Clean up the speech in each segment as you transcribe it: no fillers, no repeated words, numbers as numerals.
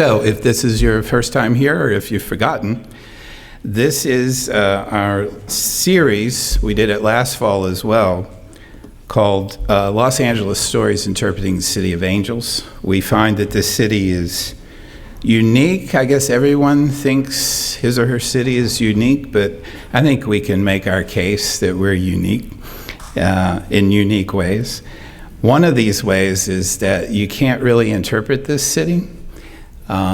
So if this is your first time here, or if you've forgotten, this is our series, we did it last fall as well, called Los Angeles Stories Interpreting the City of Angels. We find that this city is unique. I guess everyone thinks his or her city is unique, but I think we can make our case that we're unique in unique ways. One of these ways is that you can't really interpret this city.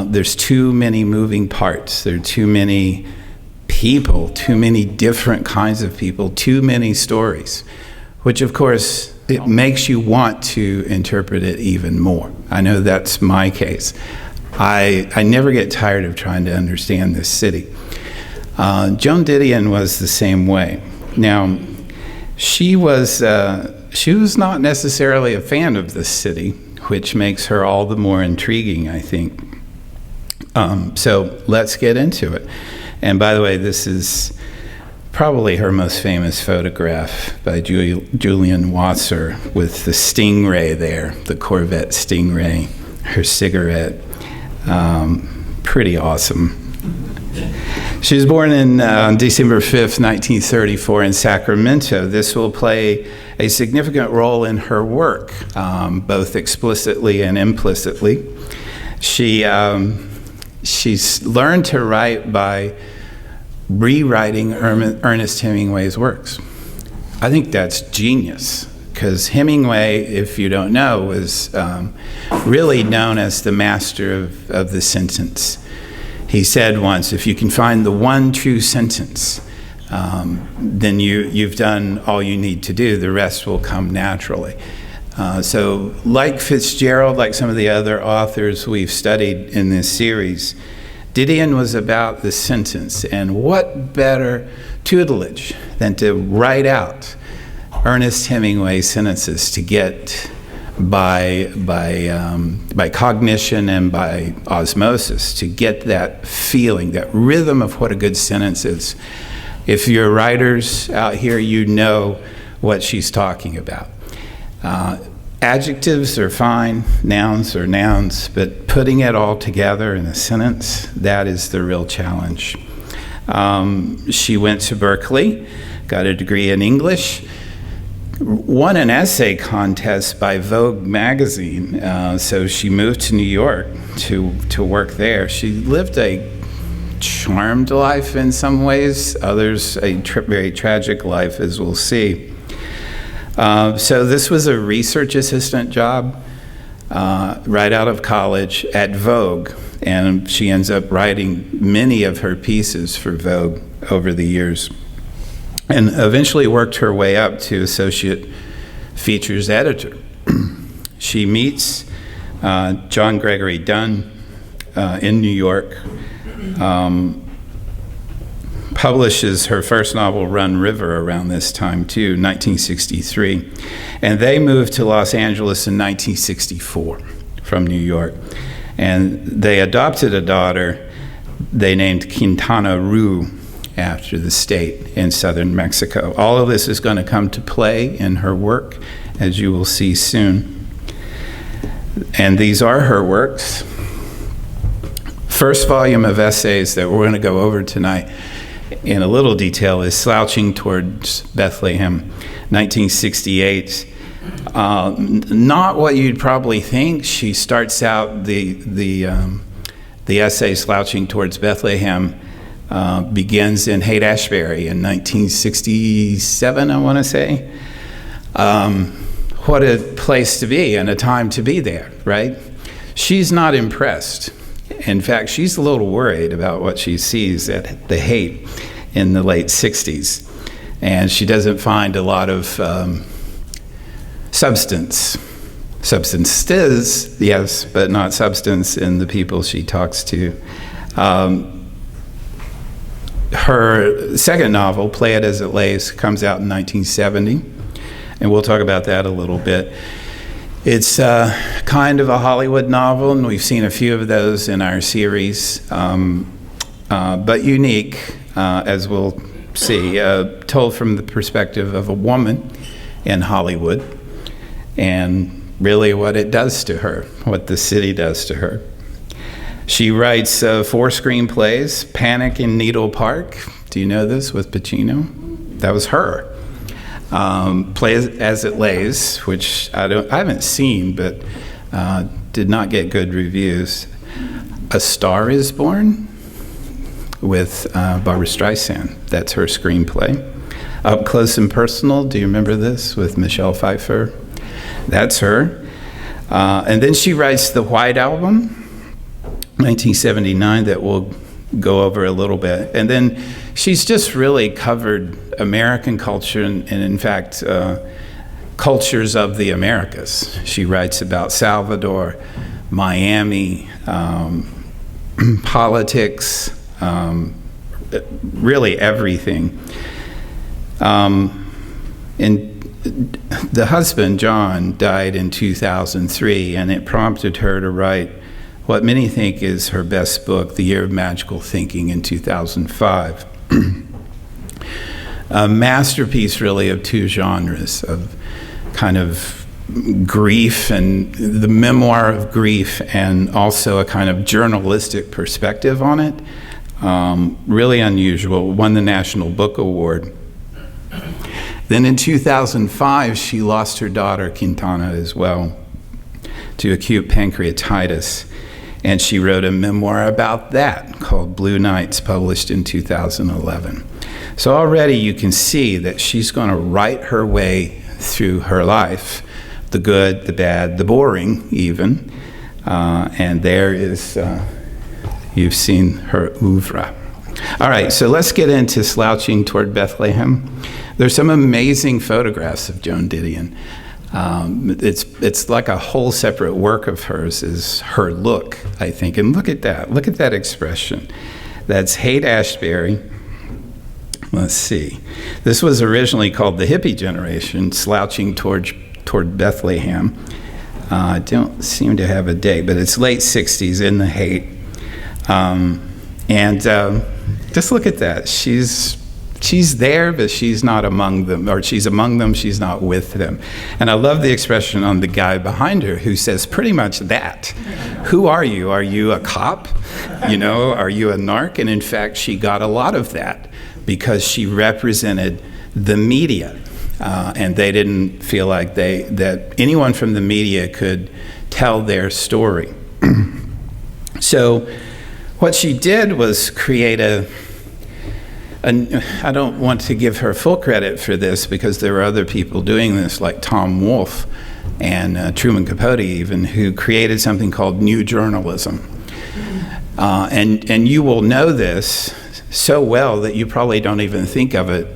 There's too many moving parts. There are too many people, too many different kinds of people, too many stories, which of course, it makes you want to interpret it even more. I know that's my case. I never get tired of trying to understand this city. Joan Didion was the same way. Now, she was not necessarily a fan of this city, which makes her all the more intriguing, I think. So let's get into it. And by the way, this is probably her most famous photograph by Julian Wasser with the Stingray there, the Corvette Stingray, her cigarette. Pretty awesome. She was born on December 5th, 1934 in Sacramento. This will play a significant role in her work, both explicitly and implicitly. She's learned to write by rewriting Ernest Hemingway's works. I think that's genius, because Hemingway, if you don't know, was really known as the master of the sentence. He said once, if you can find the one true sentence, then you've done all you need to do. The rest will come naturally. So like Fitzgerald, like some of the other authors we've studied in this series, Didion was about the sentence. And what better tutelage than to write out Ernest Hemingway's sentences to get by cognition and by osmosis, to get that feeling, that rhythm of what a good sentence is. If you're writers out here, you know what she's talking about. Adjectives are fine, nouns are nouns, but putting it all together in a sentence, that is the real challenge. She went to Berkeley, got a degree in English, won an essay contest by Vogue magazine, so she moved to New York to work there. She lived a charmed life in some ways, others a very tragic life, as we'll see. So this was a research assistant job right out of college at Vogue, and she ends up writing many of her pieces for Vogue over the years, and eventually worked her way up to associate features editor. She meets John Gregory Dunn in New York, publishes her first novel, Run River, around this time too, 1963. And they moved to Los Angeles in 1964 from New York. And they adopted a daughter they named Quintana Roo after the state in southern Mexico. All of this is going to come to play in her work, as you will see soon. And these are her works. First volume of essays that we're going to go over tonight in a little detail is Slouching Towards Bethlehem, 1968. Not what you'd probably think. She starts out the essay Slouching Towards Bethlehem begins in Haight-Ashbury in 1967, I want to say. What a place to be and a time to be there, right? She's not impressed. In fact, she's a little worried about what she sees at the Haight in the late 60s. And she doesn't find a lot of substance. Substances, yes, but not substance in the people she talks to. Her second novel, Play It As It Lays, comes out in 1970. And we'll talk about that a little bit. It's kind of a Hollywood novel, and we've seen a few of those in our series, but unique, as we'll see, told from the perspective of a woman in Hollywood, and really what it does to her, what the city does to her. She writes 4 screenplays, Panic in Needle Park. Do you know this, with Pacino? That was her. Play As It Lays, which I haven't seen, but did not get good reviews. A Star Is Born with Barbra Streisand. That's her screenplay. Up Close and Personal. Do you remember this, with Michelle Pfeiffer? That's her. And then she writes the White Album, 1979, that we'll go over a little bit. And then she's just really covered American culture and in fact, cultures of the Americas. She writes about Salvador, Miami, politics, really everything. And the husband, John, died in 2003, and it prompted her to write what many think is her best book, The Year of Magical Thinking, in 2005. A masterpiece, really, of 2 genres, of kind of grief and the memoir of grief, and also a kind of journalistic perspective on it. Really unusual. Won the National Book Award. Then in 2005, she lost her daughter, Quintana, as well, to acute pancreatitis. And she wrote a memoir about that called Blue Nights, published in 2011. So already you can see that she's going to write her way through her life, the good, the bad, the boring even. And there is, you've seen her oeuvre. All right, so let's get into Slouching Toward Bethlehem. There's some amazing photographs of Joan Didion. It's like a whole separate work of hers, is her look, I think. And look at that expression. That's Haight-Ashbury. Let's see. This was originally called the hippie generation, Slouching Toward Bethlehem. I don't seem to have a date, but it's late 60s in the Haight. Just look at that. She's there, but she's not among them, or she's among them, she's not with them. And I love the expression on the guy behind her who says pretty much that. Who are you? Are you a cop? Are you a narc? And in fact, she got a lot of that because she represented the media. And they didn't feel like that anyone from the media could tell their story. So what she did was create I don't want to give her full credit for this because there were other people doing this, like Tom Wolfe and Truman Capote even, who created something called New Journalism. And you will know this so well that you probably don't even think of it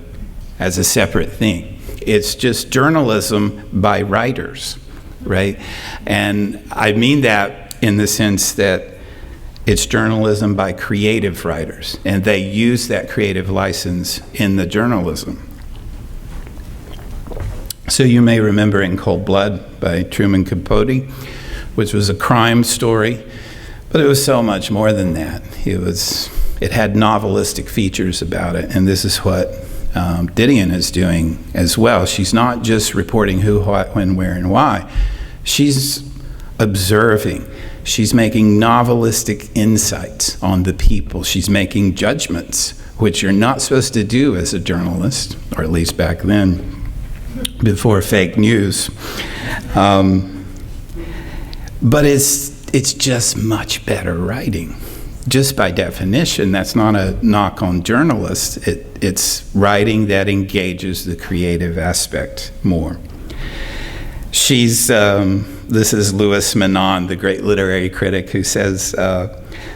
as a separate thing. It's just journalism by writers, right? And I mean that in the sense that it's journalism by creative writers, and they use that creative license in the journalism. So you may remember In Cold Blood by Truman Capote, which was a crime story, but it was so much more than that. It had novelistic features about it, and this is what Didion is doing as well. She's not just reporting who, what, when, where, and why. She's observing. She's making novelistic insights on the people. She's making judgments, which you're not supposed to do as a journalist, or at least back then, before fake news. But it's just much better writing. Just by definition, that's not a knock on journalists. It's writing that engages the creative aspect more. This is Louis Manon, the great literary critic, who says,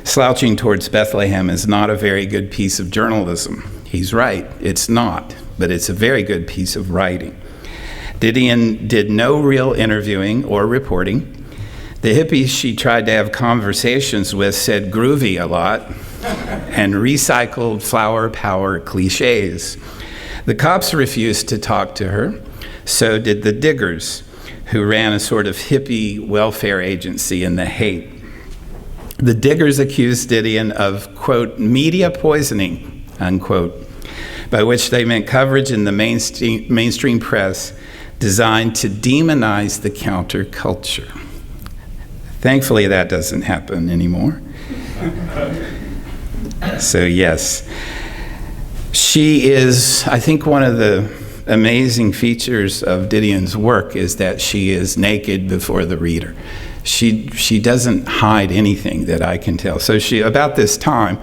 Slouching Towards Bethlehem is not a very good piece of journalism. He's right, it's not, but it's a very good piece of writing. Didion did no real interviewing or reporting. The hippies she tried to have conversations with said groovy a lot and recycled flower power cliches. The cops refused to talk to her, so did the diggers, who ran a sort of hippie welfare agency in the Haight. The diggers accused Didion of, quote, media poisoning, unquote, by which they meant coverage in the mainstream press designed to demonize the counterculture. Thankfully, that doesn't happen anymore. So yes, she is, I think one of the amazing features of Didion's work is that she is naked before the reader. She doesn't hide anything that I can tell. So about this time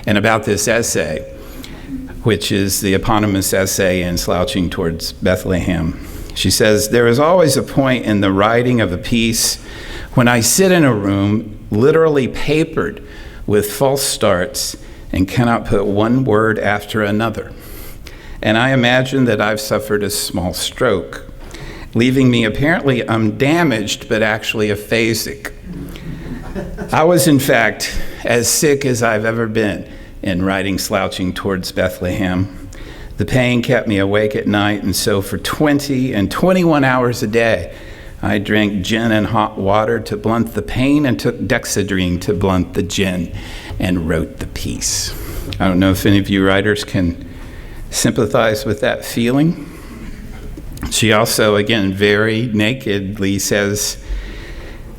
and about this essay, which is the eponymous essay in Slouching Towards Bethlehem, she says, "There is always a point in the writing of a piece when I sit in a room literally papered with false starts and cannot put one word after another. And I imagine that I've suffered a small stroke, leaving me apparently undamaged, but actually aphasic. I was, in fact, as sick as I've ever been in writing Slouching Towards Bethlehem. The pain kept me awake at night, and so for 20 and 21 hours a day, I drank gin and hot water to blunt the pain and took dexedrine to blunt the gin and wrote the piece." I don't know if any of you writers can sympathize with that feeling. She also, again, very nakedly says,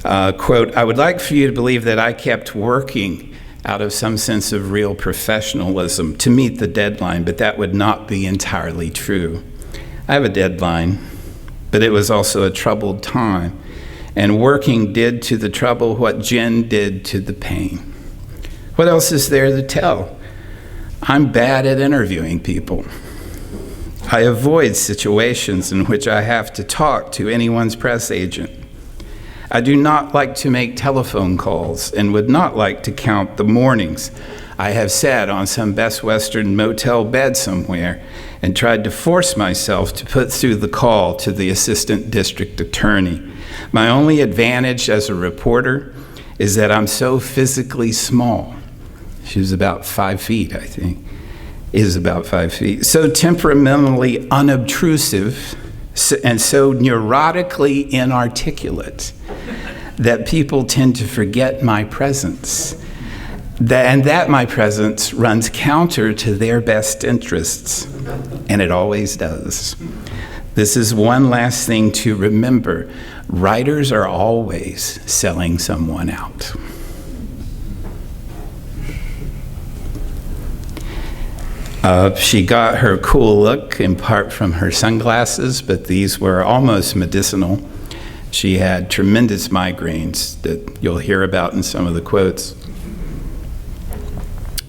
quote, "I would like for you to believe that I kept working out of some sense of real professionalism to meet the deadline, but that would not be entirely true. I have a deadline, but it was also a troubled time, and working did to the trouble what gin did to the pain. What else is there to tell? I'm bad at interviewing people. I avoid situations in which I have to talk to anyone's press agent. I do not like to make telephone calls and would not like to count the mornings I have sat on some Best Western motel bed somewhere and tried to force myself to put through the call to the assistant district attorney. My only advantage as a reporter is that I'm so physically small." She was about 5 feet, I think. Is about 5 feet. "So temperamentally unobtrusive and so neurotically inarticulate that people tend to forget my presence, and that my presence runs counter to their best interests, and it always does. This is one last thing to remember. Writers are always selling someone out." She got her cool look in part from her sunglasses, but these were almost medicinal. She had tremendous migraines that you'll hear about in some of the quotes.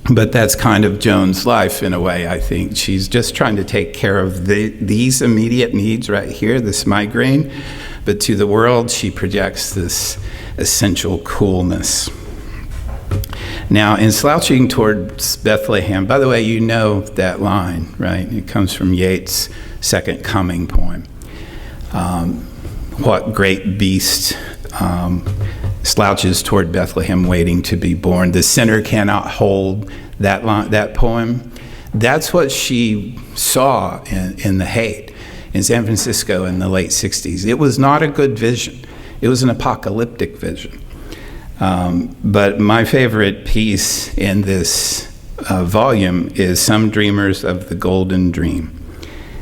But that's kind of Joan's life in a way, I think. She's just trying to take care of these immediate needs right here, this migraine, but to the world she projects this essential coolness. Now, in Slouching Towards Bethlehem, by the way, you know that line, right? It comes from Yeats' Second Coming poem. What great beast slouches toward Bethlehem waiting to be born? The sinner cannot hold that line, that poem. That's what she saw in the Haight in San Francisco in the late 60s. It was not a good vision. It was an apocalyptic vision. But my favorite piece in this volume is Some Dreamers of the Golden Dream.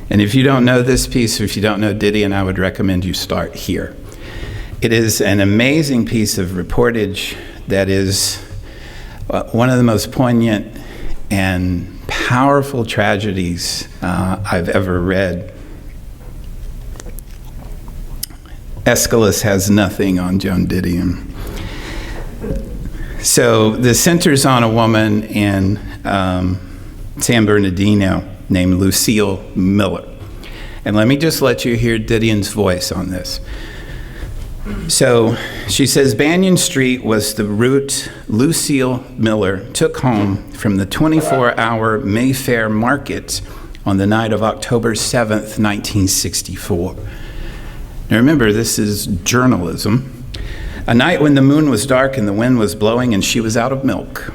And if you don't know this piece, or if you don't know Didion, I would recommend you start here. It is an amazing piece of reportage that is one of the most poignant and powerful tragedies I've ever read. Aeschylus has nothing on Joan Didion. So this centers on a woman in San Bernardino named Lucille Miller. And let me just let you hear Didion's voice on this. So she says, Banyan Street was the route Lucille Miller took home from the 24-hour Mayfair market on the night of October 7th, 1964. Now remember, this is journalism. A night when the moon was dark and the wind was blowing and she was out of milk.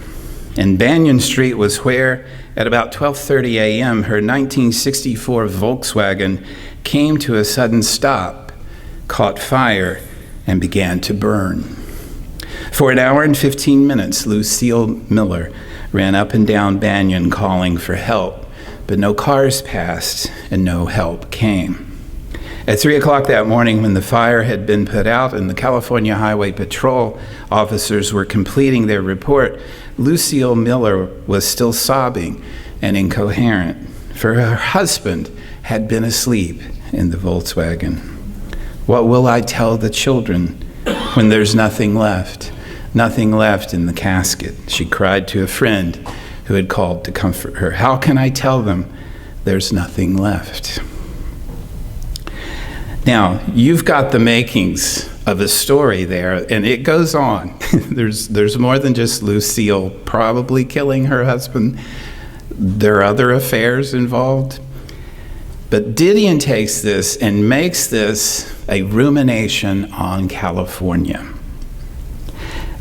And Banyan Street was where, at about 12:30 a.m., her 1964 Volkswagen came to a sudden stop, caught fire, and began to burn. For an hour and 15 minutes, Lucille Miller ran up and down Banyan calling for help, but no cars passed and no help came. At 3 o'clock that morning, when the fire had been put out and the California Highway Patrol officers were completing their report, Lucille Miller was still sobbing and incoherent, for her husband had been asleep in the Volkswagen. What will I tell the children when there's nothing left in the casket? She cried to a friend who had called to comfort her. How can I tell them there's nothing left? Now, you've got the makings of a story there, and it goes on. There's more than just Lucille probably killing her husband. There are other affairs involved. But Didion takes this and makes this a rumination on California.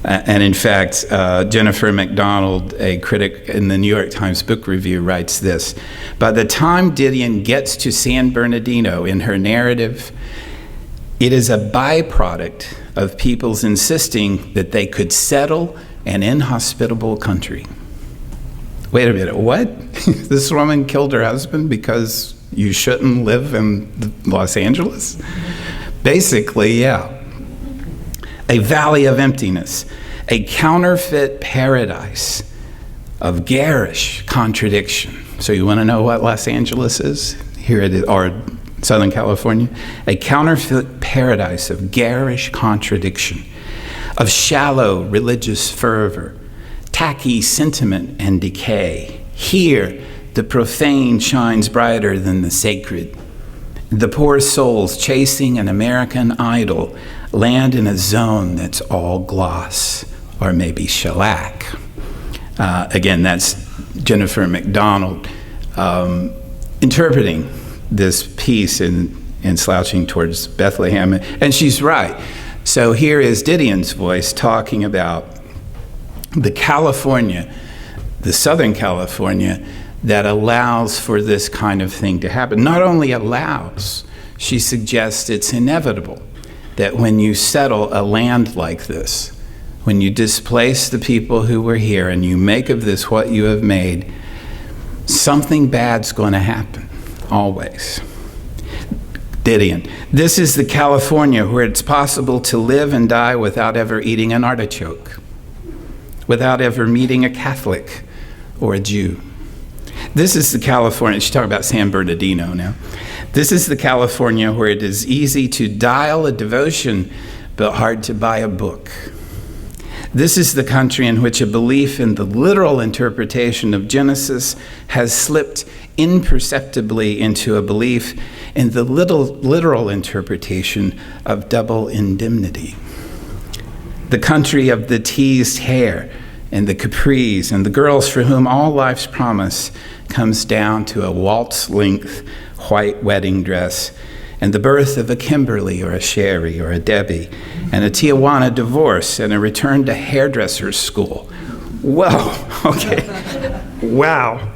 And in fact, Jennifer MacDonald, a critic in the New York Times Book Review, writes this: by the time Didion gets to San Bernardino in her narrative, it is a byproduct of people's insisting that they could settle an inhospitable country. Wait a minute, what? This woman killed her husband because you shouldn't live in Los Angeles? Basically, yeah. A valley of emptiness, a counterfeit paradise of garish contradiction. So you want to know what Los Angeles is? Here it is, or Southern California. A counterfeit paradise of garish contradiction, of shallow religious fervor, tacky sentiment and decay. Here, the profane shines brighter than the sacred. The poor souls chasing an American idol land in a zone that's all gloss, or maybe shellac. Again, that's Jennifer MacDonald interpreting this piece in Slouching Towards Bethlehem, and she's right. So here is Didion's voice talking about the California, the Southern California, that allows for this kind of thing to happen. Not only allows, she suggests it's inevitable that when you settle a land like this, when you displace the people who were here and you make of this what you have made, something bad's going to happen, always. Didion: this is the California where it's possible to live and die without ever eating an artichoke, without ever meeting a Catholic or a Jew. This is the California, she's talking about San Bernardino now. This is the California where it is easy to dial a devotion, but hard to buy a book. This is the country in which a belief in the literal interpretation of Genesis has slipped imperceptibly into a belief in the literal interpretation of double indemnity. The country of the teased hair and the capris and the girls for whom all life's promise comes down to a waltz-length white wedding dress and the birth of a Kimberly or a Sherry or a Debbie and a Tijuana divorce and a return to hairdresser's school. Whoa, okay, wow.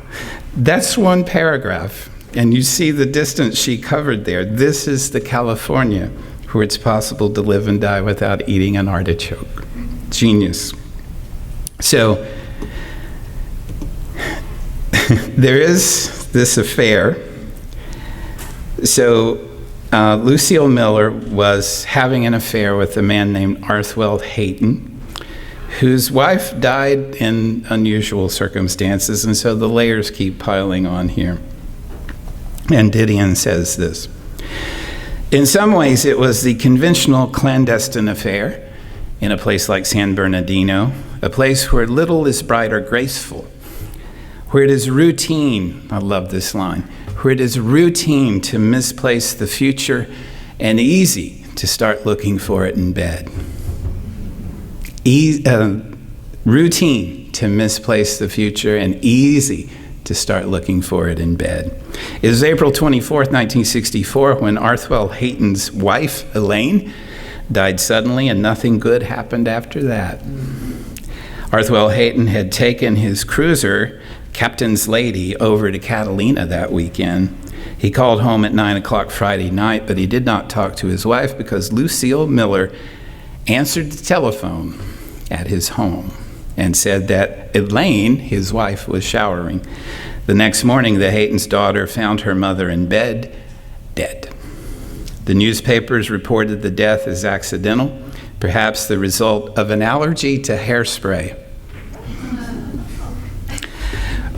That's one paragraph, and you see the distance she covered there. This is the California where it's possible to live and die without eating an artichoke. Genius. So there is this affair. So Lucille Miller was having an affair with a man named Arthwell Hayton, whose wife died in unusual circumstances, and so the layers keep piling on here. And Didion says this: in some ways it was the conventional clandestine affair in a place like San Bernardino, a place where little is bright or graceful, where it is routine, I love this line, where it is routine to misplace the future and easy to start looking for it in bed. Routine to misplace the future and easy to start looking for it in bed. It was April 24th, 1964, when Arthwell Hayton's wife, Elaine, died suddenly, and nothing good happened after that. Arthwell Hayton had taken his cruiser, Captain's Lady, over to Catalina that weekend. He called home at 9 o'clock Friday night, but he did not talk to his wife because Lucille Miller answered the telephone at his home and said that Elaine, his wife, was showering. The next morning, the Hayton's daughter found her mother in bed, dead. The newspapers reported the death as accidental, perhaps the result of an allergy to hairspray.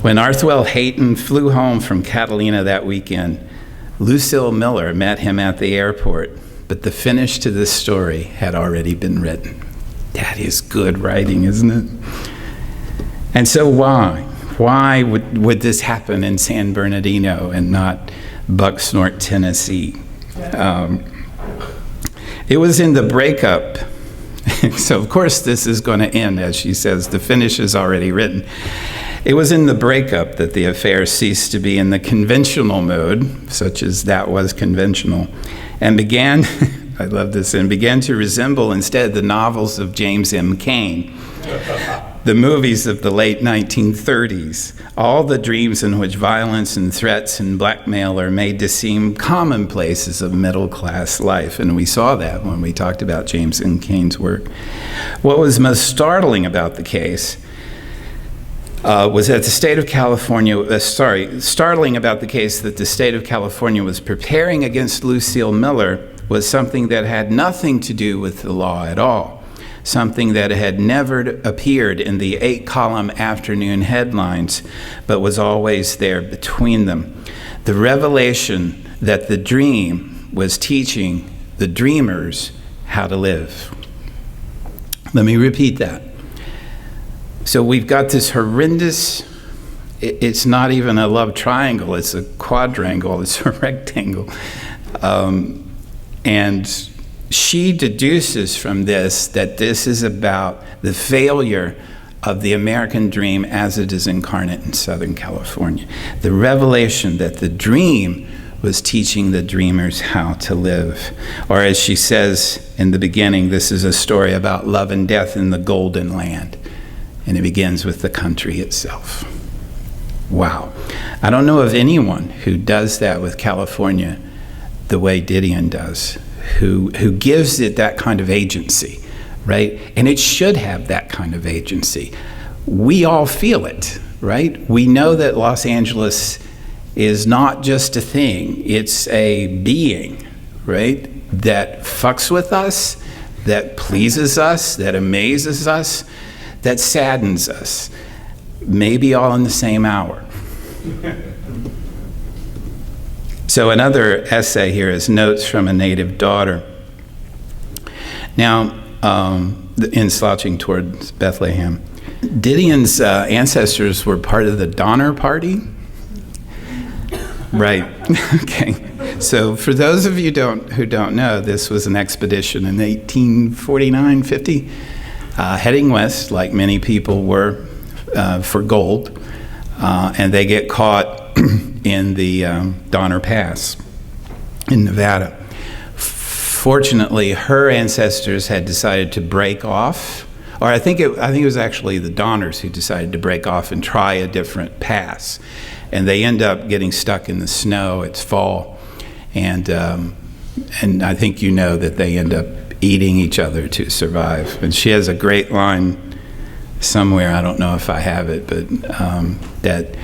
When Arthwell Hayton flew home from Catalina that weekend, Lucille Miller met him at the airport, but the finish to this story had already been written. That is good writing, isn't it? And so why? Why would this happen in San Bernardino and not Bucksnort, Tennessee? It was in the breakup. So, of course, this is going to end, as she says, the finish is already written. It was in the breakup that the affair ceased to be in the conventional mode, such as that was conventional, and began, I love this, and began to resemble instead the novels of James M. Cain, the movies of the late 1930s, all the dreams in which violence and threats and blackmail are made to seem commonplaces of middle-class life. And we saw that when we talked about James M. Cain's work. What was most startling about the case was that the state of California, startling about the case that the state of California was preparing against Lucille Miller was something that had nothing to do with the law at all, something that had never appeared in the 8-column afternoon headlines, but was always there between them. The revelation that the dream was teaching the dreamers how to live. Let me repeat that. So we've got this horrendous, it's not even a love triangle, it's a quadrangle, it's a rectangle. And she deduces from this that this is about the failure of the American dream as it is incarnate in Southern California. The revelation that the dream was teaching the dreamers how to live. Or as she says in the beginning, this is a story about love and death in the Golden Land. And it begins with the country itself. Wow. I don't know of anyone who does that with California the way Didion does, who gives it that kind of agency, right? And it should have that kind of agency. We all feel it, right? We know that Los Angeles is not just a thing, it's a being, right? That fucks with us, that pleases us, that amazes us, that saddens us, maybe all in the same hour. So another essay here is Notes from a Native Daughter. Now, in Slouching towards Bethlehem, Didion's ancestors were part of the Donner Party. Right, okay. So for those of you who don't know, this was an expedition in 1849-50, heading west, like many people were, for gold, and they get caught in the Donner Pass in Nevada. Fortunately, her ancestors had decided to break off, or I think it was actually the Donners who decided to break off and try a different pass, and they end up getting stuck in the snow. It's fall, and I think you know that they end up eating each other to survive. And she has a great line somewhere, I don't know if I have it, but that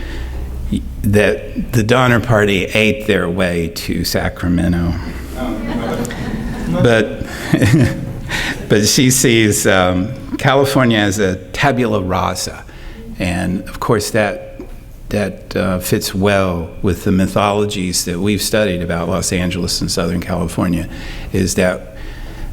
the Donner Party ate their way to Sacramento. But she sees California as a tabula rasa, and of course that fits well with the mythologies that we've studied about Los Angeles and Southern California. Is that,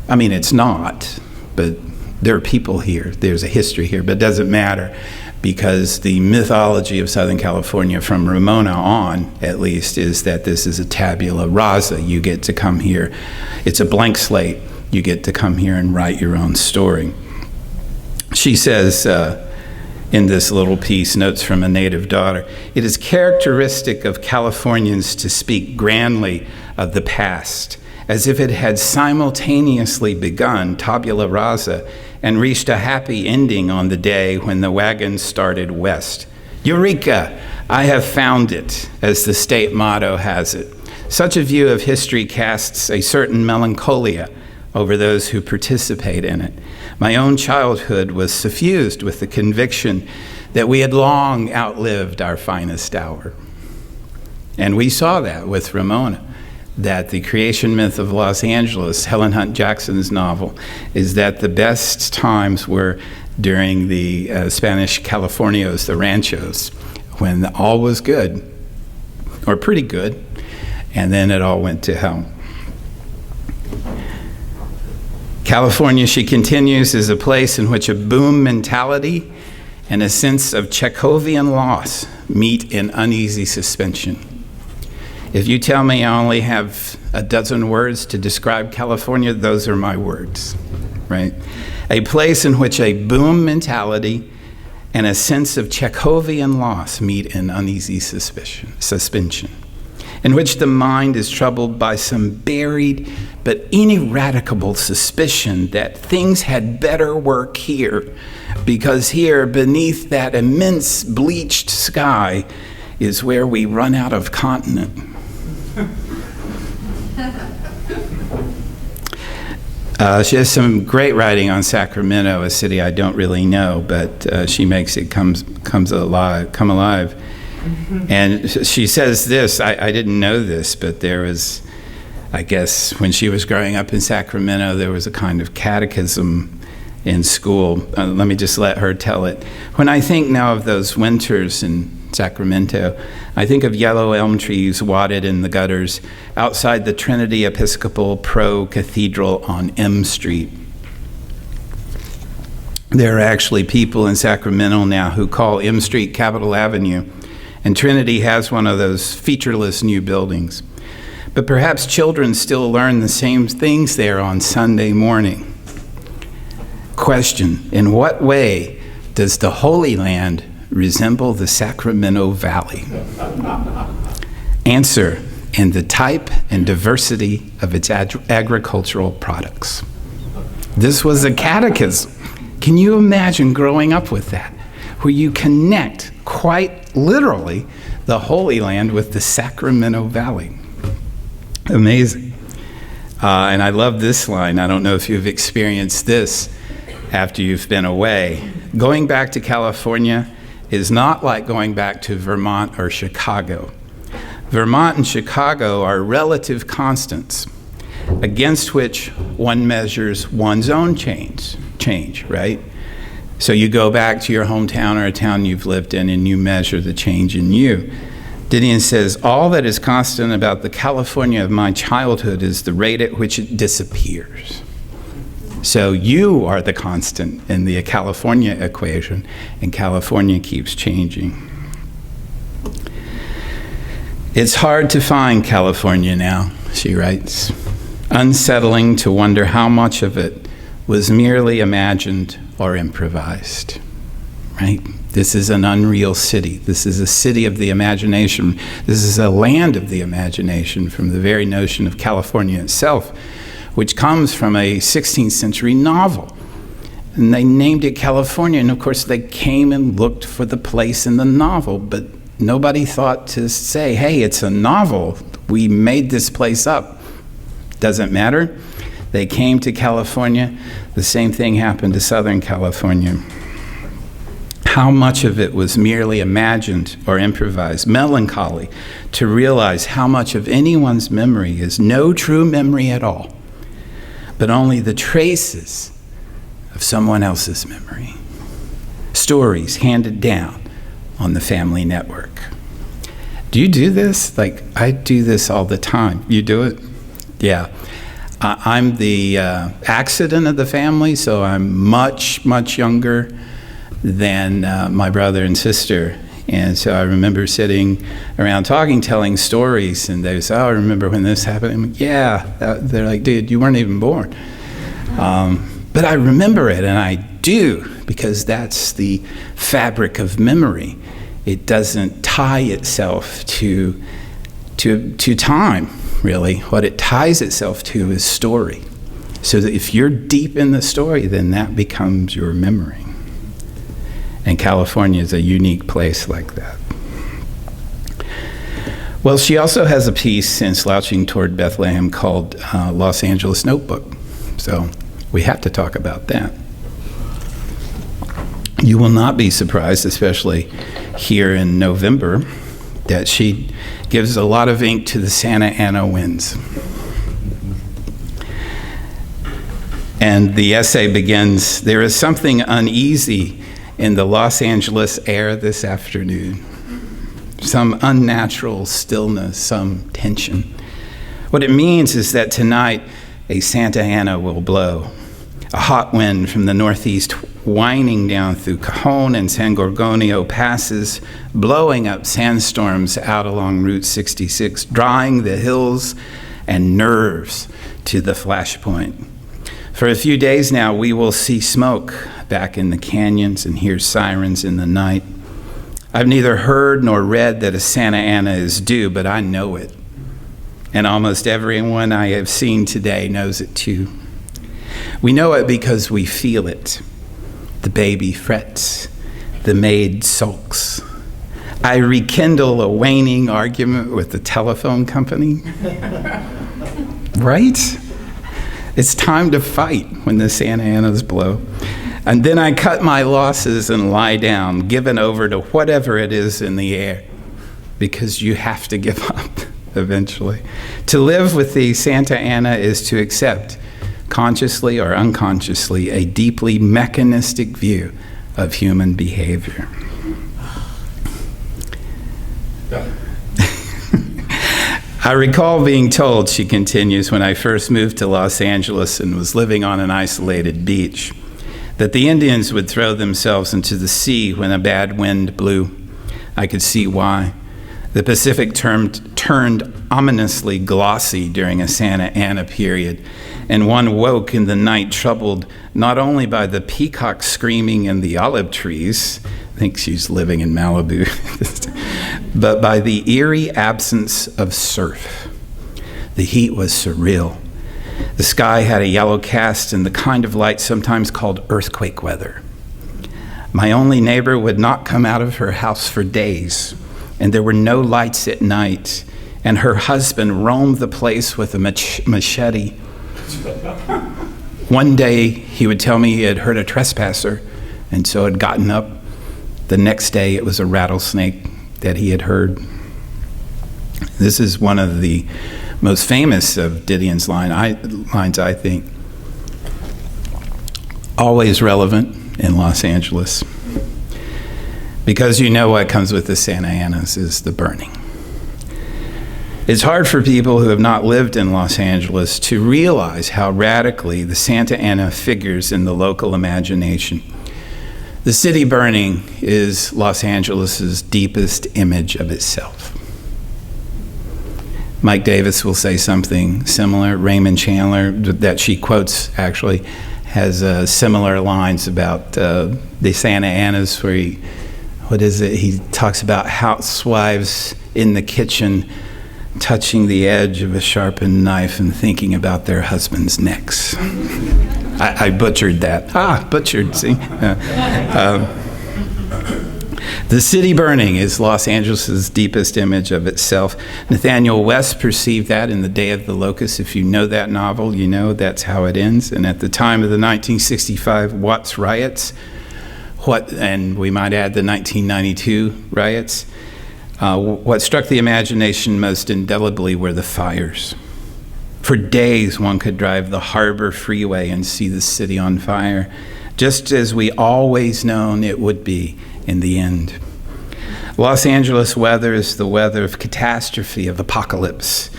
I mean, it's not, but there are people here, there's a history here, but it doesn't matter, because the mythology of Southern California from Ramona on, at least, is that this is a tabula rasa. You get to come here, it's a blank slate, you get to come here and write your own story. She says in this little piece, Notes from a Native Daughter, it is characteristic of Californians to speak grandly of the past, as if it had simultaneously begun, tabula rasa, and reached a happy ending on the day when the wagons started west. Eureka! I have found it, as the state motto has it. Such a view of history casts a certain melancholia over those who participate in it. My own childhood was suffused with the conviction that we had long outlived our finest hour. And we saw that with Ramona. that the creation myth of Los Angeles, Helen Hunt Jackson's novel, is that the best times were during the Spanish Californios, the ranchos, when all was good, or pretty good, and then it all went to hell. California, she continues, is a place in which a boom mentality and a sense of Chekhovian loss meet in uneasy suspension. If you tell me I only have a dozen words to describe California, those are my words, right? A place in which a boom mentality and a sense of Chekhovian loss meet in uneasy suspension, in which the mind is troubled by some buried but ineradicable suspicion that things had better work here, because here, beneath that immense bleached sky, is where we run out of continent. She has some great writing on Sacramento, a city I don't really know, but she makes it come alive. Mm-hmm. And she says this, I didn't know this, but there was, I guess, when she was growing up in Sacramento, there was a kind of catechism in school. Let me just let her tell it. When I think now of those winters in Sacramento, I think of yellow elm trees wadded in the gutters outside the Trinity Episcopal Pro Cathedral on M Street. There are actually people in Sacramento now who call M Street Capitol Avenue, and Trinity has one of those featureless new buildings. But perhaps children still learn the same things there on Sunday morning. Question: in what way does the Holy Land resemble the Sacramento Valley? Answer: in the type and diversity of its agricultural products. This was a catechism. Can you imagine growing up with that, where you connect quite literally the Holy Land with the Sacramento Valley? Amazing. And I love this line. I don't know if you've experienced this after you've been away. Going back to California is not like going back to Vermont or Chicago. Vermont and Chicago are relative constants against which one measures one's own change, right? So you go back to your hometown or a town you've lived in and you measure the change in you. Didion says, all that is constant about the California of my childhood is the rate at which it disappears. So you are the constant in the California equation, and California keeps changing. It's hard to find California now, she writes. Unsettling to wonder how much of it was merely imagined or improvised, right? This is an unreal city. This is a city of the imagination. This is a land of the imagination from the very notion of California itself, which comes from a 16th century novel. And they named it California, and of course they came and looked for the place in the novel, but nobody thought to say, hey, it's a novel. We made this place up. Doesn't matter. They came to California. The same thing happened to Southern California. How much of it was merely imagined or improvised? Melancholy to realize how much of anyone's memory is no true memory at all, but only the traces of someone else's memory. Stories handed down on the family network. Do you do this? Like, I do this all the time. You do it? Yeah. I'm the accident of the family, so I'm much, much younger than my brother and sister. And so I remember sitting around talking, telling stories, and they would say, oh, I remember when this happened. I'm like, yeah. They're like, dude, you weren't even born. But I remember it, and I do, because that's the fabric of memory. It doesn't tie itself to time, really. What it ties itself to is story. So that if you're deep in the story, then that becomes your memory. And California is a unique place like that. Well, she also has a piece in Slouching Toward Bethlehem called Los Angeles Notebook. So we have to talk about that. You will not be surprised, especially here in November, that she gives a lot of ink to the Santa Ana winds. And the essay begins, "There is something uneasy in the Los Angeles air this afternoon. Some unnatural stillness, some tension. What it means is that tonight a Santa Ana will blow. A hot wind from the northeast whining down through Cajon and San Gorgonio passes, blowing up sandstorms out along Route 66, drawing the hills and nerves to the flashpoint. For a few days now, we will see smoke back in the canyons and hear sirens in the night. I've neither heard nor read that a Santa Ana is due, but I know it. And almost everyone I have seen today knows it too. We know it because we feel it. The baby frets, the maid sulks. I rekindle a waning argument with the telephone company. Right? It's time to fight when the Santa Anas blow. And then I cut my losses and lie down, given over to whatever it is in the air, because you have to give up eventually. To live with the Santa Ana is to accept, consciously or unconsciously, a deeply mechanistic view of human behavior." I recall being told, she continues, when I first moved to Los Angeles and was living on an isolated beach, that the Indians would throw themselves into the sea when a bad wind blew. I could see why. The Pacific turned ominously glossy during a Santa Ana period, and one woke in the night troubled not only by the peacock screaming in the olive trees, I think she's living in Malibu, but by the eerie absence of surf. The heat was surreal. The sky had a yellow cast and the kind of light sometimes called earthquake weather. My only neighbor would not come out of her house for days, and there were no lights at night, and her husband roamed the place with a machete. One day he would tell me he had heard a trespasser, and so had gotten up. The next day it was a rattlesnake that he had heard. This is one of the most famous of Didion's lines, I think. Always relevant in Los Angeles. Because you know what comes with the Santa Anas is the burning. It's hard for people who have not lived in Los Angeles to realize how radically the Santa Ana figures in the local imagination. The city burning is Los Angeles's deepest image of itself. Mike Davis will say something similar. Raymond Chandler, that she quotes actually, has similar lines about the Santa Anas where he talks about housewives in the kitchen touching the edge of a sharpened knife and thinking about their husbands' necks. I butchered that. Butchered, see? The city burning is Los Angeles' deepest image of itself. Nathaniel West perceived that in The Day of the Locust. If you know that novel, you know that's how it ends. And at the time of the 1965 Watts riots, and we might add the 1992 riots, what struck the imagination most indelibly were the fires. For days, one could drive the Harbor Freeway and see the city on fire, just as we always known it would be in the end. Los Angeles weather is the weather of catastrophe, of apocalypse.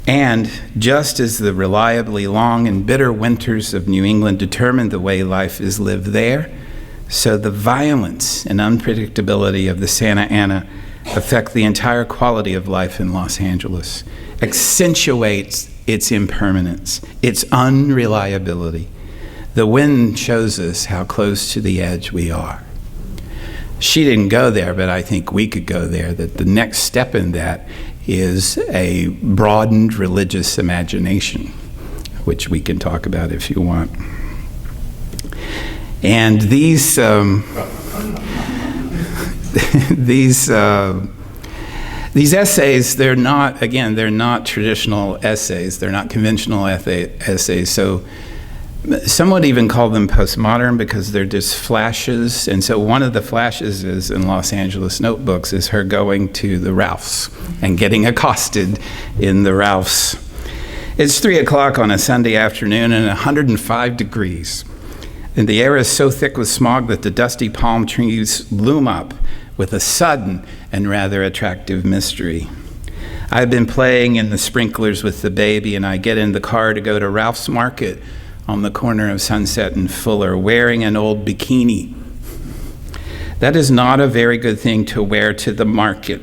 And just as the reliably long and bitter winters of New England determined the way life is lived there, so the violence and unpredictability of the Santa Ana affect the entire quality of life in Los Angeles, accentuates its impermanence, its unreliability. The wind shows us how close to the edge we are. She didn't go there, but I think we could go there, that the next step in that is a broadened religious imagination, which we can talk about if you want. And these essays, they're not traditional essays. They're not conventional essays. So Some would even call them postmodern because they're just flashes. And so one of the flashes is in Los Angeles Notebooks is her going to the Ralphs and getting accosted in the Ralphs. It's 3 o'clock on a Sunday afternoon and 105 degrees. And the air is so thick with smog that the dusty palm trees loom up with a sudden and rather attractive mystery. I've been playing in the sprinklers with the baby, and I get in the car to go to Ralph's Market on the corner of Sunset and Fuller, wearing an old bikini. That is not a very good thing to wear to the market,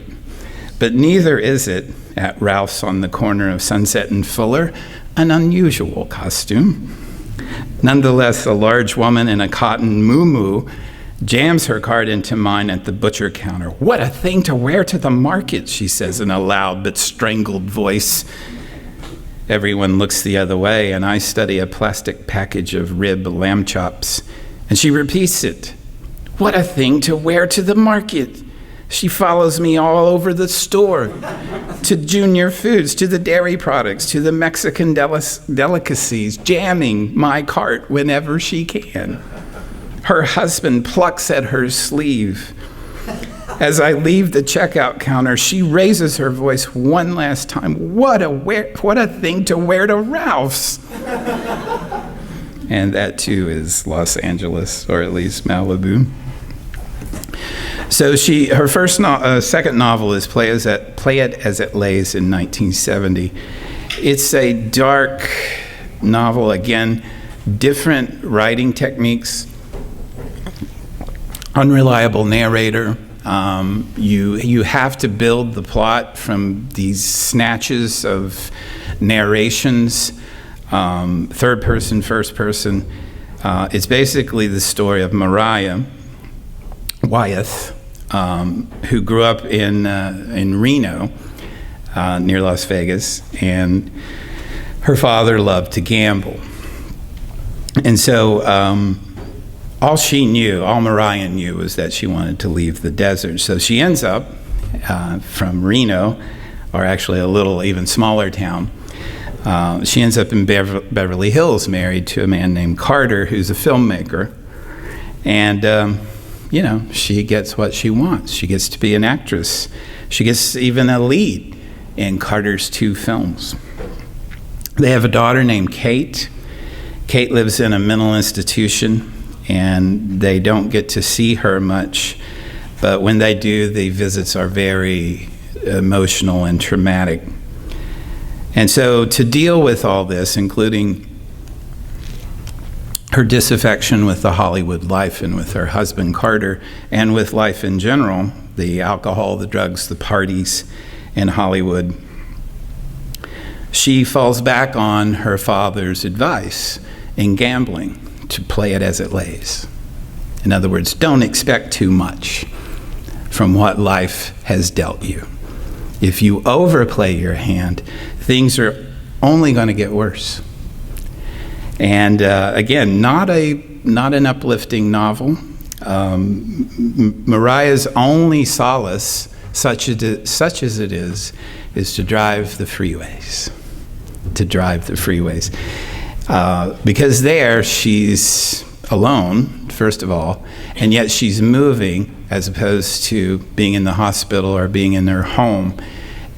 but neither is it at Ralph's on the corner of Sunset and Fuller, an unusual costume. Nonetheless, a large woman in a cotton muumuu jams her card into mine at the butcher counter. "What a thing to wear to the market," she says in a loud but strangled voice. Everyone looks the other way, and I study a plastic package of rib lamb chops. And she repeats it. "What a thing to wear to the market." She follows me all over the store, to Junior Foods, to the dairy products, to the Mexican delicacies, jamming my cart whenever she can. Her husband plucks at her sleeve. As I leave the checkout counter, she raises her voice one last time. What a thing to wear to Ralph's." And that too is Los Angeles, or at least Malibu. So her second novel is Play It As It Lays in 1970. It's a dark novel, again, different writing techniques, unreliable narrator. You have to build the plot from these snatches of narrations, third person, first person. It's basically the story of Mariah Wyeth, who grew up in Reno, near Las Vegas, and her father loved to gamble. And so all Mariah knew was that she wanted to leave the desert. So she ends up from Reno, or actually a little even smaller town. She ends up in Beverly Hills, married to a man named Carter, who's a filmmaker. And, she gets what she wants. She gets to be an actress. She gets even a lead in Carter's 2 films. They have a daughter named Kate. Kate lives in a mental institution, and they don't get to see her much, but when they do, the visits are very emotional and traumatic. And so to deal with all this, including her disaffection with the Hollywood life and with her husband Carter, and with life in general, the alcohol, the drugs, the parties in Hollywood, she falls back on her father's advice in gambling, to play it as it lays. In other words, don't expect too much from what life has dealt you. If you overplay your hand, things are only going to get worse. And again, not an uplifting novel. Mariah's only solace, such as it is to drive the freeways. Because there she's alone, first of all, and yet she's moving as opposed to being in the hospital or being in her home.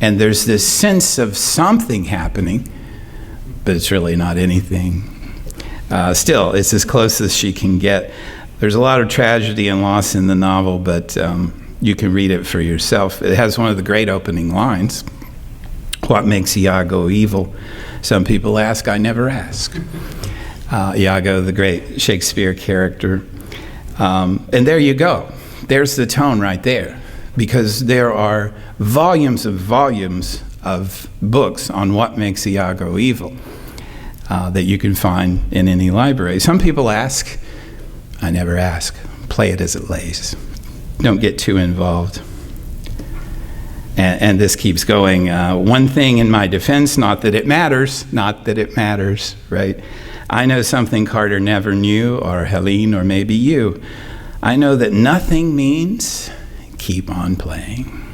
And there's this sense of something happening, but it's really not anything. Still, it's as close as she can get. There's a lot of tragedy and loss in the novel, but you can read it for yourself. It has one of the great opening lines. What makes Iago evil? Some people ask, I never ask. Iago, the great Shakespeare character. And there you go. There's the tone right there. Because there are volumes of books on what makes Iago evil that you can find in any library. Some people ask, I never ask. Play it as it lays. Don't get too involved. And this keeps going. One thing in my defense, not that it matters, right? I know something Carter never knew, or Helene, or maybe you. I know that nothing means keep on playing.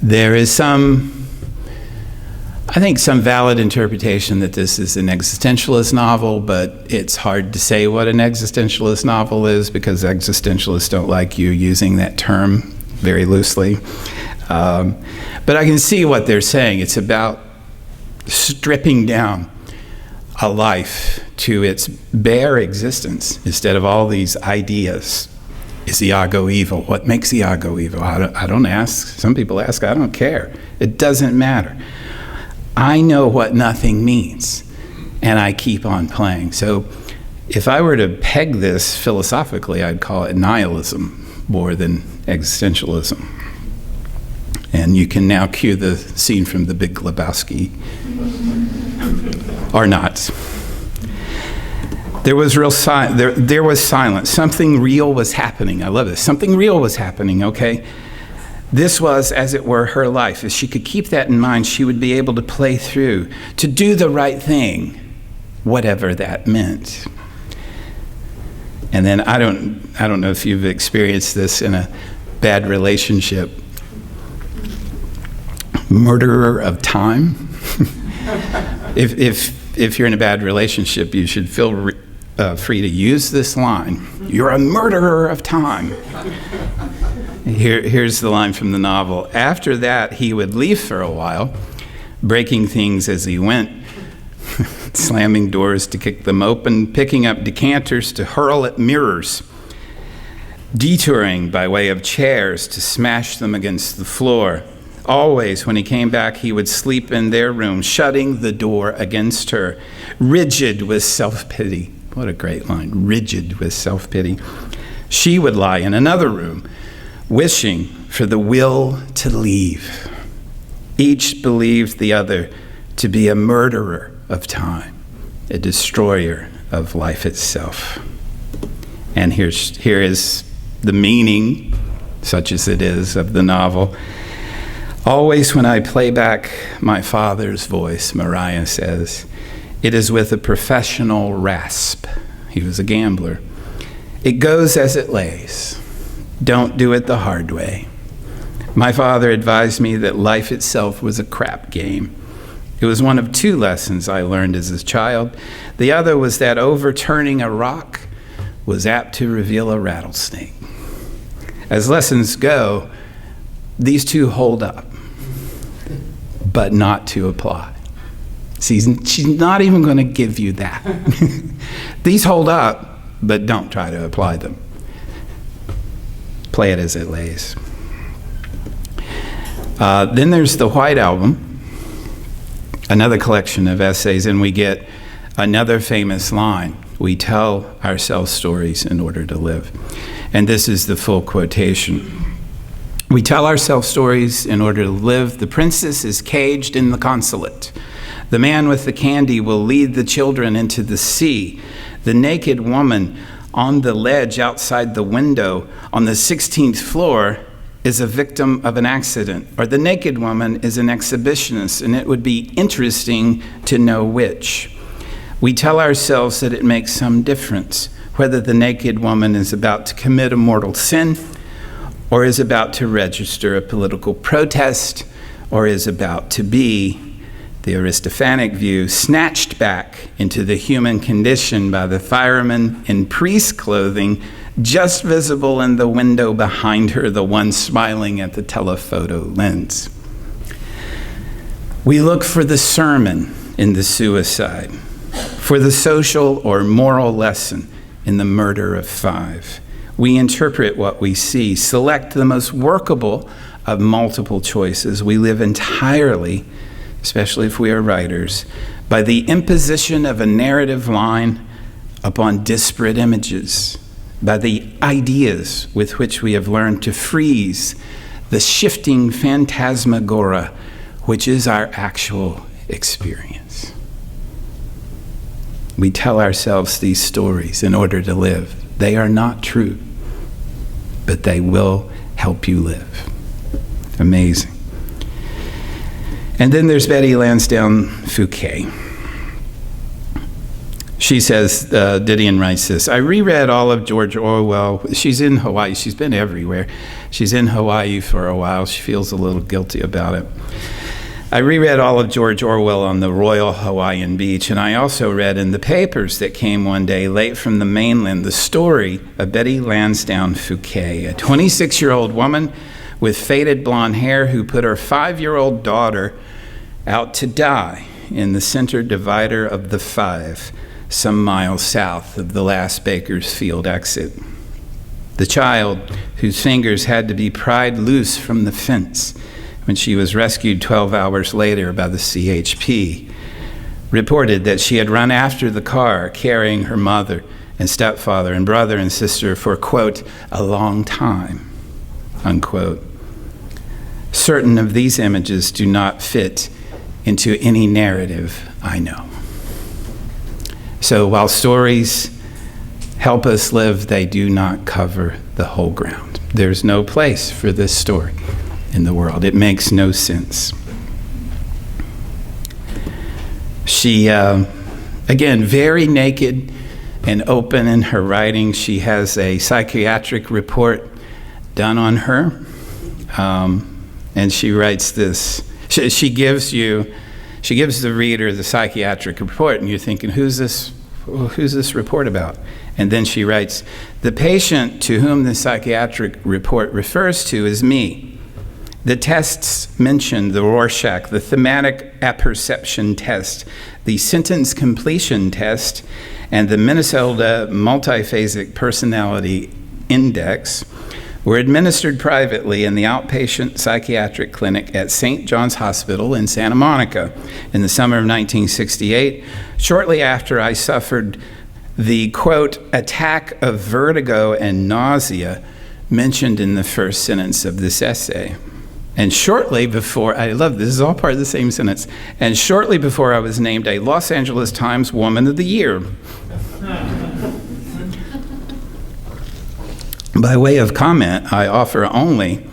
There is some I think some valid interpretation that this is an existentialist novel, but it's hard to say what an existentialist novel is because existentialists don't like you using that term very loosely. But I can see what they're saying. It's about stripping down a life to its bare existence instead of all these ideas. Is Iago evil? What makes Iago evil? I don't ask. Some people ask. I don't care. It doesn't matter. I know what nothing means, and I keep on playing. So if I were to peg this philosophically, I'd call it nihilism more than existentialism. And you can now cue the scene from The Big Lebowski. Or not. There was there was silence. Something real was happening. I love this. Something real was happening, okay? This was, as it were, her life. If she could keep that in mind, she would be able to play through, to do the right thing, whatever that meant. And then I don't know if you've experienced this in a bad relationship. Murderer of time. If you're in a bad relationship, you should feel free to use this line. You're a murderer of time. Here's the line from the novel. After that, he would leave for a while, breaking things as he went, slamming doors to kick them open, picking up decanters to hurl at mirrors, detouring by way of chairs to smash them against the floor. Always, when he came back, he would sleep in their room, shutting the door against her, rigid with self-pity. What a great line, rigid with self-pity. She would lie in another room, wishing for the will to leave. Each believed the other to be a murderer of time, a destroyer of life itself. And here is the meaning, such as it is, of the novel. Always when I play back my father's voice, Mariah says, it is with a professional rasp. He was a gambler. It goes as it lays. Don't do it the hard way. My father advised me that life itself was a crap game. It was one of two lessons I learned as a child. The other was that overturning a rock was apt to reveal a rattlesnake. As lessons go, these two hold up, but not to apply. See, she's not even going to give you that. These hold up, but don't try to apply them. Play it as it lays. Then there's the White Album, another collection of essays, and we get another famous line. We tell ourselves stories in order to live. And this is the full quotation. We tell ourselves stories in order to live. The princess is caged in the consulate. The man with the candy will lead the children into the sea. The naked woman on the ledge outside the window on the 16th floor is a victim of an accident, or the naked woman is an exhibitionist, and it would be interesting to know which. We tell ourselves that it makes some difference whether the naked woman is about to commit a mortal sin, or is about to register a political protest, or is about to be, the Aristophatic view, snatched back into the human condition by the fireman in priest clothing, just visible in the window behind her, the one smiling at the telephoto lens. We look for the sermon in the suicide, for the social or moral lesson in the murder of 5. We interpret what we see, select the most workable of multiple choices. We live entirely, especially if we are writers, by the imposition of a narrative line upon disparate images, by the ideas with which we have learned to freeze the shifting phantasmagoria, which is our actual experience. We tell ourselves these stories in order to live. They are not true, but they will help you live. Amazing. And then there's Betty Lansdowne Fouquet. She says, Didion writes this, I reread all of George Orwell. She's in Hawaii. She's been everywhere. She's in Hawaii for a while. She feels a little guilty about it. I reread all of George Orwell on the Royal Hawaiian Beach, and I also read in the papers that came one day late from the mainland the story of Betty Lansdowne Fouquet, a 26-year-old woman with faded blonde hair who put her 5-year-old daughter out to die in the center divider of the Five, some miles south of the last Bakersfield exit. The child, whose fingers had to be pried loose from the fence when she was rescued 12 hours later by the CHP, reported that she had run after the car carrying her mother and stepfather and brother and sister for, quote, a long time, unquote. Certain of these images do not fit into any narrative I know. So while stories help us live, they do not cover the whole ground. There's no place for this story in the world. It makes no sense. She, again, very naked and open in her writing. She has a psychiatric report done on her, and she writes this. She gives the reader the psychiatric report, and you're thinking, who's this report about? And then she writes, the patient to whom the psychiatric report refers to is me. The tests mentioned, the Rorschach, the thematic apperception test, the sentence completion test, and the Minnesota Multiphasic Personality Index, were administered privately in the outpatient psychiatric clinic at St. John's Hospital in Santa Monica in the summer of 1968, shortly after I suffered the, quote, attack of vertigo and nausea mentioned in the first sentence of this essay. And shortly before, I love this is all part of the same sentence, and shortly before I was named a Los Angeles Times Woman of the Year. By way of comment, I offer only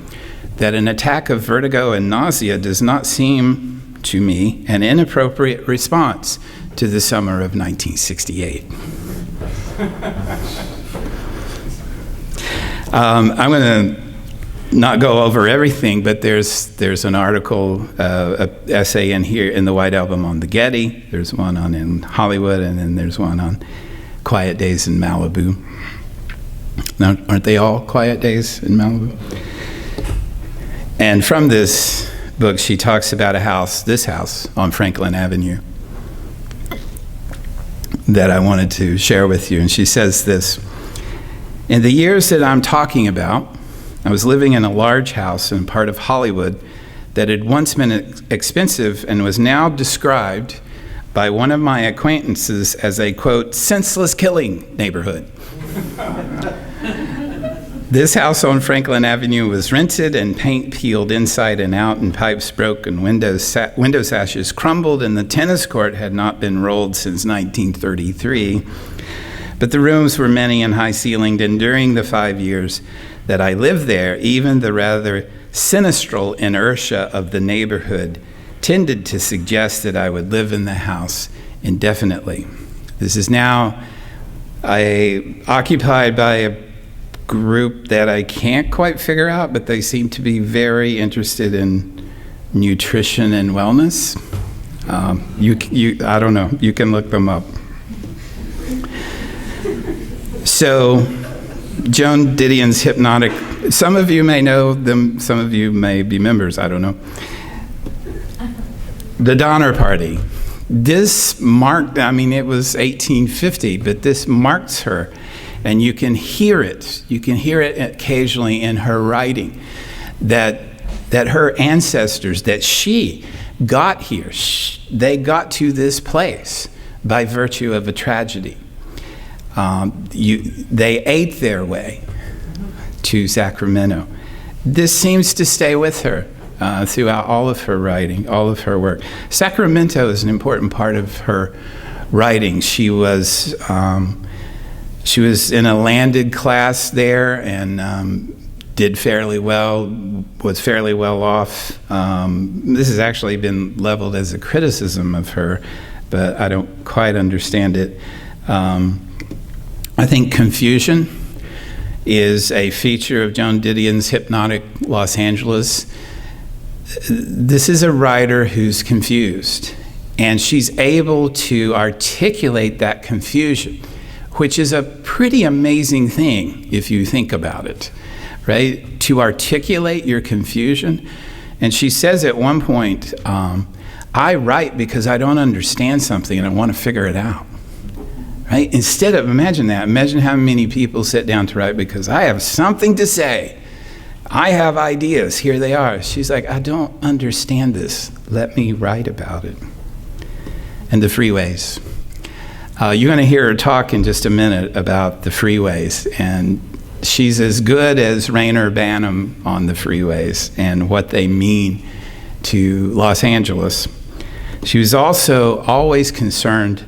that an attack of vertigo and nausea does not seem to me an inappropriate response to the summer of 1968. I'm going to not go over everything, but there's an article, an essay in here in the White Album on the Getty. There's one on in Hollywood, and then there's one on Quiet Days in Malibu. Now, aren't they all quiet days in Malibu? And from this book, she talks about this house on Franklin Avenue that I wanted to share with you. And she says this, in the years that I'm talking about, I was living in a large house in part of Hollywood that had once been expensive and was now described by one of my acquaintances as a, quote, senseless killing neighborhood. This house on Franklin Avenue was rented and paint peeled inside and out and pipes broke and window sashes crumbled, and the tennis court had not been rolled since 1933. But the rooms were many and high-ceilinged, and during the 5 years that I lived there, even the rather sinistral inertia of the neighborhood tended to suggest that I would live in the house indefinitely. This is now occupied by a group that I can't quite figure out, but they seem to be very interested in nutrition and wellness. I don't know. You can look them up. So, Joan Didion's Hypnotic. Some of you may know them. Some of you may be members. I don't know. The Donner Party. This marked. I mean, it was 1850, but this marks her. And you can hear it. You can hear it occasionally in her writing, that her ancestors, that she got here, they got to this place by virtue of a tragedy. They ate their way to Sacramento. This seems to stay with her throughout all of her writing, all of her work. Sacramento is an important part of her writing. She was in a landed class there and did fairly well, was fairly well off. This has actually been leveled as a criticism of her, but I don't quite understand it. I think confusion is a feature of Joan Didion's Hypnotic Los Angeles. this is a writer who's confused, and she's able to articulate that confusion, which is a pretty amazing thing if you think about it, right? To articulate your confusion. And she says at one point, I write because I don't understand something and I want to figure it out, right? Instead of, imagine how many people sit down to write because I have something to say. I have ideas, here they are. She's like, I don't understand this. Let me write about it. And the freeways. You're going to hear her talk in just a minute about the freeways, and she's as good as Rayner Banham on the freeways and what they mean to Los Angeles. She was also always concerned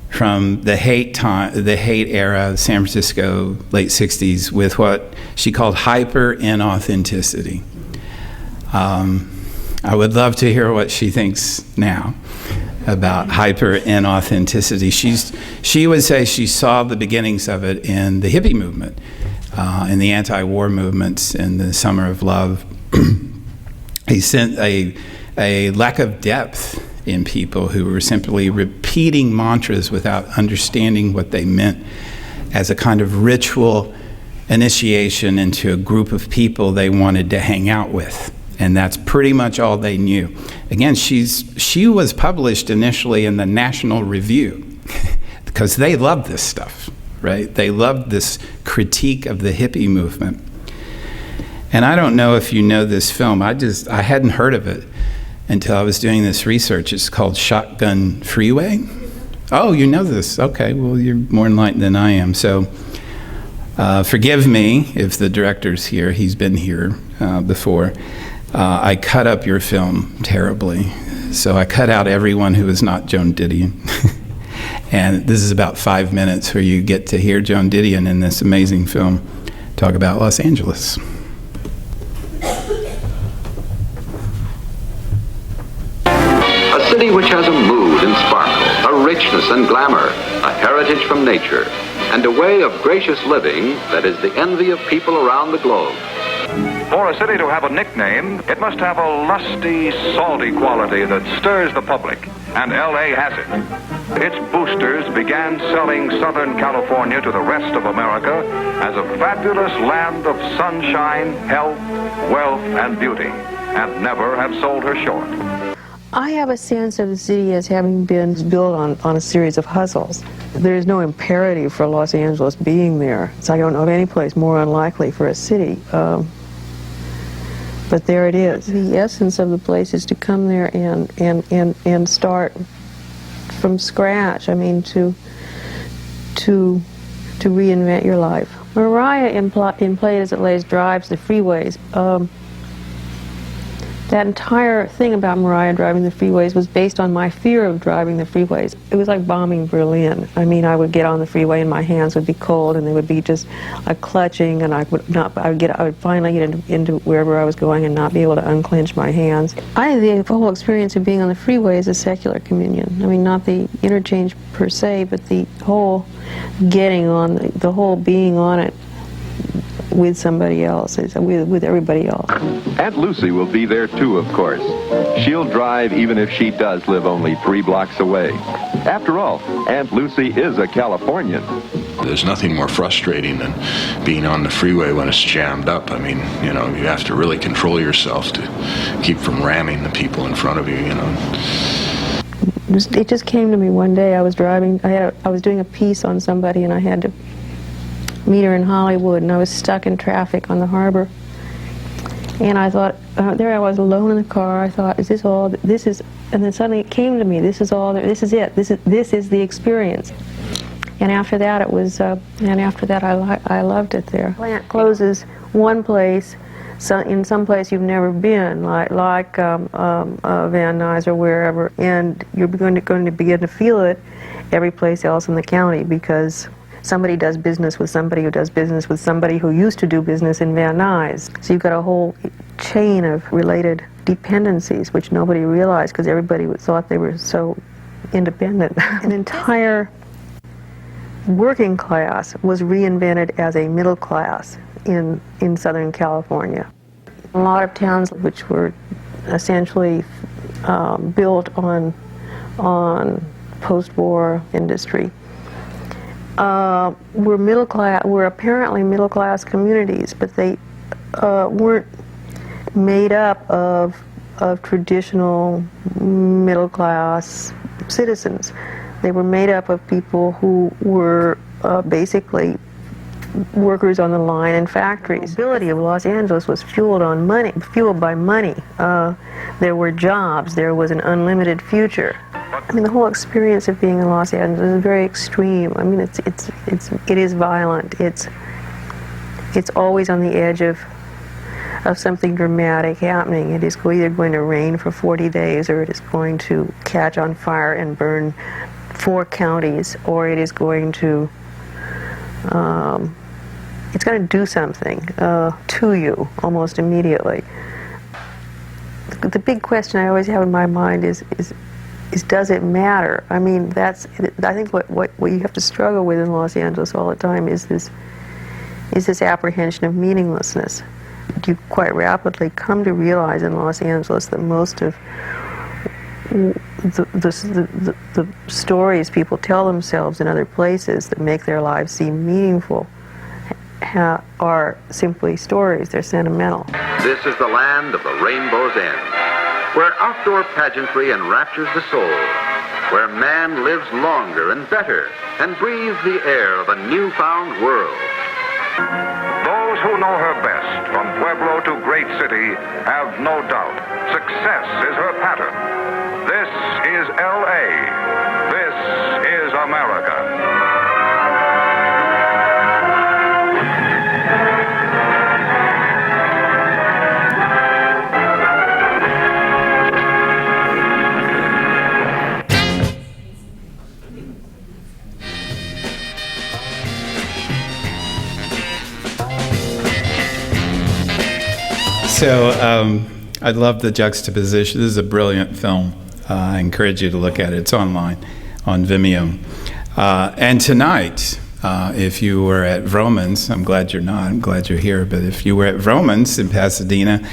from the hate era, San Francisco, late 60s, with what she called hyper-inauthenticity. I would love to hear what she thinks now about hyper-inauthenticity. She would say she saw the beginnings of it in the hippie movement, in the anti-war movements, in the Summer of Love. He sent a lack of depth in people who were simply repeating mantras without understanding what they meant as a kind of ritual initiation into a group of people they wanted to hang out with. And that's pretty much all they knew. Again, she was published initially in the National Review because they loved this stuff, right? They loved this critique of the hippie movement. And I don't know if you know this film. I hadn't heard of it until I was doing this research. It's called Shotgun Freeway. Oh, you know this. Okay, well, you're more enlightened than I am. So forgive me if the director's here. He's been here before. I cut up your film terribly. So I cut out everyone who was not Joan Didion. And this is about 5 minutes where you get to hear Joan Didion in this amazing film talk about Los Angeles. A city which has a mood and sparkle, a richness and glamour, a heritage from nature, and a way of gracious living that is the envy of people around the globe. For a city to have a nickname, it must have a lusty, salty quality that stirs the public, and L.A. has it. Its boosters began selling Southern California to the rest of America as a fabulous land of sunshine, health, wealth, and beauty, and never have sold her short. I have a sense of the city as having been built on a series of hustles. There is no imperative for Los Angeles being there. So I don't know of any place more unlikely for a city. But there it is. The essence of the place is to come there and start from scratch. I mean, to reinvent your life. Mariah, in Play It As It Lays, drives the freeways. That entire thing about Mariah driving the freeways was based on my fear of driving the freeways. It was like bombing Berlin. I mean, I would get on the freeway and my hands would be cold and they would be just clutching, and I would finally get into wherever I was going and not be able to unclench my hands. The whole experience of being on the freeway is a secular communion. I mean, not the interchange per se, but the whole getting on, the whole being on it with somebody else, with everybody else. Aunt Lucy will be there too, of course. She'll drive even if she does live only 3 blocks away. After all, Aunt Lucy is a Californian. There's nothing more frustrating than being on the freeway when it's jammed up. I mean, you know, you have to really control yourself to keep from ramming the people in front of you, you know. It just came to me one day. I was driving, I was doing a piece on somebody and I had to meet her in Hollywood, and I was stuck in traffic on the harbor. And I thought, there I was alone in the car. I thought, is this all? This is, and then suddenly it came to me. This is all. This is it. This is the experience. And after that, it was. And after that, I loved it there. Plant closes one place, in some place you've never been, like Van Nuys or wherever, and you're going to begin to feel it every place else in the county, because somebody does business with somebody who does business with somebody who used to do business in Van Nuys. So you've got a whole chain of related dependencies, which nobody realized because everybody thought they were so independent. An entire working class was reinvented as a middle class in Southern California. A lot of towns which were essentially built on post-war industry. We're middle class. We're apparently middle class communities, but they weren't made up of traditional middle class citizens. They were made up of people who were basically workers on the line in factories. The ability of Los Angeles was fueled by money. There were jobs. There was an unlimited future. I mean, the whole experience of being in Los Angeles is very extreme. I mean, it is violent. It's always on the edge of something dramatic happening. It is either going to rain for 40 days, or it is going to catch on fire and burn 4 counties, or it is going to do something to you almost immediately. The big question I always have in my mind is does it matter? I mean, I think what you have to struggle with in Los Angeles all the time is this apprehension of meaninglessness. You quite rapidly come to realize in Los Angeles that most of the stories people tell themselves in other places that make their lives seem meaningful are simply stories. They're sentimental. This is the land of the rainbow's end, where outdoor pageantry enraptures the soul, where man lives longer and better and breathes the air of a newfound world. Those who know her best, from Pueblo to great city, have no doubt success is her pattern. This is L.A. This is America. So I love the juxtaposition. This is a brilliant film. I encourage you to look at it. It's online on Vimeo. And tonight, if you were at Vroman's, I'm glad you're not, I'm glad you're here, but if you were at Vroman's in Pasadena,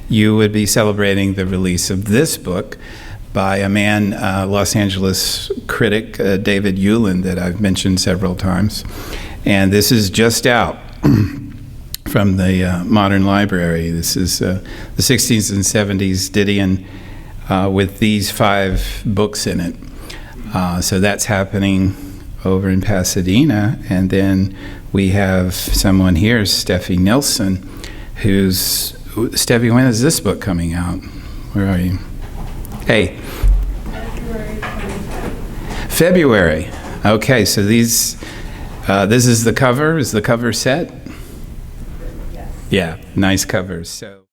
you would be celebrating the release of this book by a man, Los Angeles critic, David Hewlin, that I've mentioned several times. And this is just out from the Modern Library. This is the 60s and 70s Didion with these 5 books in it. So that's happening over in Pasadena. And then we have someone here, Steffi Nilsson, Steffi, when is this book coming out? Where are you? Hey. February. Okay, so this is the cover. Is the cover set? Yeah, nice covers. So.